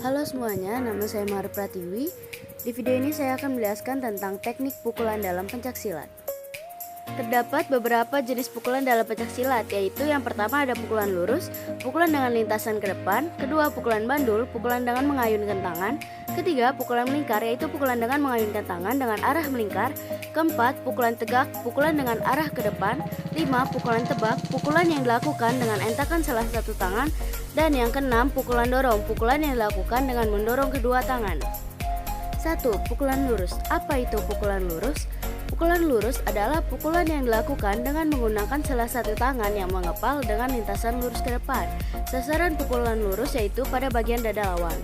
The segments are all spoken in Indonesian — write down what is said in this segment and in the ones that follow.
Halo semuanya, nama saya Mari Pratiwi. Di video ini saya akan menjelaskan tentang teknik pukulan dalam pencaksilat. Terdapat beberapa jenis pukulan dalam pencaksilat, yaitu yang pertama ada pukulan lurus, pukulan dengan lintasan ke depan, kedua pukulan bandul, pukulan dengan mengayunkan tangan, ketiga pukulan melingkar, yaitu pukulan dengan mengayunkan tangan dengan arah melingkar, keempat pukulan tegak, pukulan dengan arah ke depan, lima pukulan tebak, pukulan yang dilakukan dengan entakan salah satu tangan, dan yang keenam pukulan dorong, pukulan yang dilakukan dengan mendorong kedua tangan. 1. Pukulan lurus. Apa itu pukulan lurus? Pukulan lurus adalah pukulan yang dilakukan dengan menggunakan salah satu tangan yang mengepal dengan lintasan lurus ke depan. Sasaran pukulan lurus yaitu pada bagian dada lawan.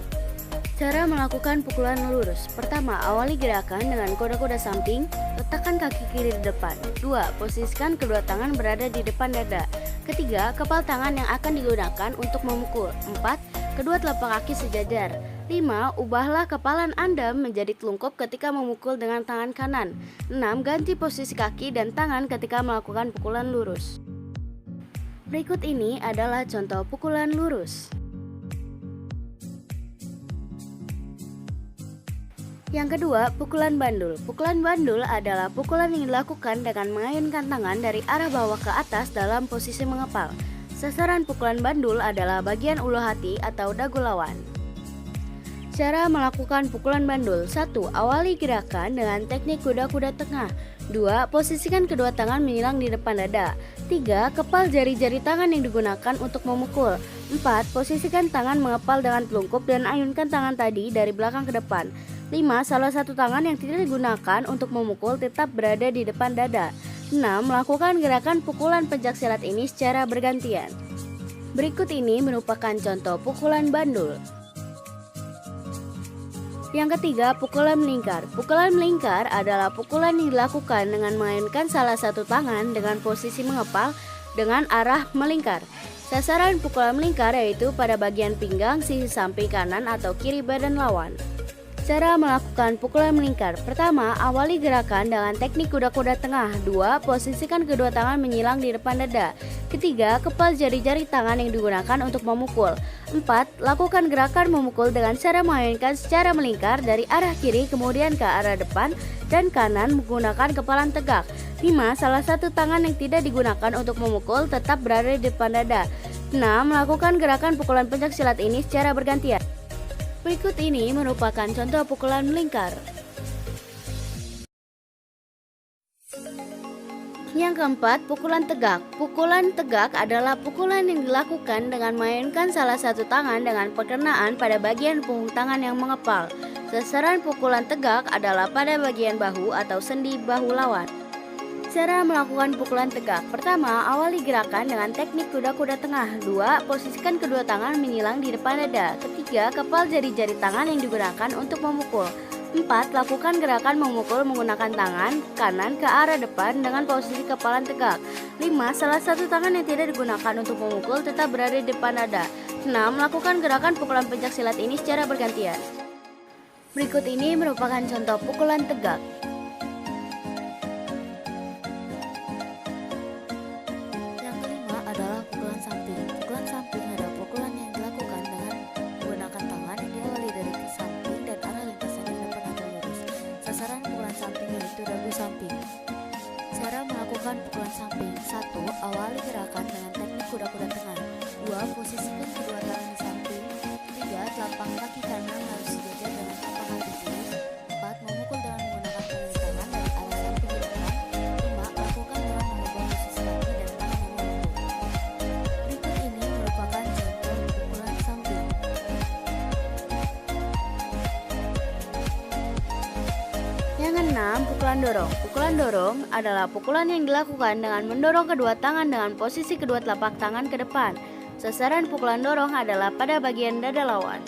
Cara melakukan pukulan lurus. Pertama, awali gerakan dengan kuda-kuda samping, letakkan kaki kiri di depan. 2. Posisikan kedua tangan berada di depan dada. Ketiga, kepal tangan yang akan digunakan untuk memukul. 4. Kedua telapak kaki sejajar. 5. Ubahlah kepalan Anda menjadi telungkup ketika memukul dengan tangan kanan. 6. Ganti posisi kaki dan tangan ketika melakukan pukulan lurus. Berikut ini adalah contoh pukulan lurus. Yang kedua, pukulan bandul. Pukulan bandul adalah pukulan yang dilakukan dengan mengayunkan tangan dari arah bawah ke atas dalam posisi mengepal. Sasaran pukulan bandul adalah bagian ulu hati atau dagu lawan. Cara melakukan pukulan bandul. 1. Awali gerakan dengan teknik kuda-kuda tengah. 2. Posisikan kedua tangan menyilang di depan dada. 3. Kepal jari-jari tangan yang digunakan untuk memukul. 4. Posisikan tangan mengepal dengan telungkup dan ayunkan tangan tadi dari belakang ke depan. 5. Salah satu tangan yang tidak digunakan untuk memukul tetap berada di depan dada. 6. Melakukan gerakan pukulan pencaksilat ini secara bergantian. Berikut ini merupakan contoh pukulan bandul. Yang ketiga, pukulan melingkar. Pukulan melingkar adalah pukulan yang dilakukan dengan mengayunkan salah satu tangan dengan posisi mengepal dengan arah melingkar. Sasaran pukulan melingkar yaitu pada bagian pinggang sisi samping kanan atau kiri badan lawan. Cara melakukan pukulan melingkar. Pertama, awali gerakan dengan teknik kuda-kuda tengah. 2. Posisikan kedua tangan menyilang di depan dada. Ketiga, kepal jari-jari tangan yang digunakan untuk memukul. 4. Lakukan gerakan memukul dengan cara mengayunkan secara melingkar dari arah kiri kemudian ke arah depan dan kanan menggunakan kepalan tegak. 5. Salah satu tangan yang tidak digunakan untuk memukul tetap berada di depan dada. 6. Melakukan gerakan pukulan pencaksilat ini secara bergantian. Berikut ini merupakan contoh pukulan melingkar. Yang keempat, pukulan tegak. Pukulan tegak adalah pukulan yang dilakukan dengan mengayunkan salah satu tangan dengan perkenaan pada bagian punggung tangan yang mengepal. Sasaran pukulan tegak adalah pada bagian bahu atau sendi bahu lawan. Cara melakukan pukulan tegak. Pertama, awali gerakan dengan teknik kuda-kuda tengah. 2. Posisikan kedua tangan menyilang di depan dada. Ketiga, kepal jari-jari tangan yang digunakan untuk memukul. 4. Lakukan gerakan memukul menggunakan tangan kanan ke arah depan dengan posisi kepalan tegak. 5. Salah satu tangan yang tidak digunakan untuk memukul tetap berada di depan dada. 6. Lakukan gerakan pukulan pencaksilat ini secara bergantian. Berikut ini merupakan contoh pukulan tegak. Adalah pukulan samping. Pukulan samping adalah pukulan yang dilakukan dengan menggunakan tangan yang diawali dari samping dan arah lintasan ke depan atau lurus. Sasaran pukulan samping yaitu dagu samping. Cara melakukan pukulan samping. 1. Awali gerakan dengan teknik kuda-kuda tengah. 2. Posisikan kedua tangan di samping. 3. Telapak kaki kanan harus sejajar dengan telapak kaki kiri. 4. Memukul dengan menggunakan tangan tangan dari arah samping ke depan. 5. Lakukan dengan mengubah posisi kaki dan tangan yang memukul. Yang keenam, pukulan dorong. Pukulan dorong adalah pukulan yang dilakukan dengan mendorong kedua tangan dengan posisi kedua telapak tangan ke depan. Sasaran pukulan dorong adalah pada bagian dada lawan.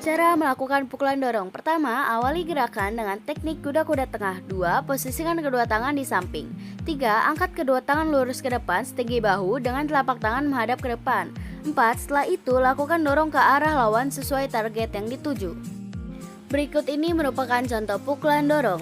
Cara melakukan pukulan dorong. Pertama, awali gerakan dengan teknik kuda-kuda tengah. 2. Posisikan kedua tangan di samping. 3. Angkat kedua tangan lurus ke depan setinggi bahu dengan telapak tangan menghadap ke depan. 4. Setelah itu, lakukan dorong ke arah lawan sesuai target yang dituju. Berikut ini merupakan contoh pukulan dorong.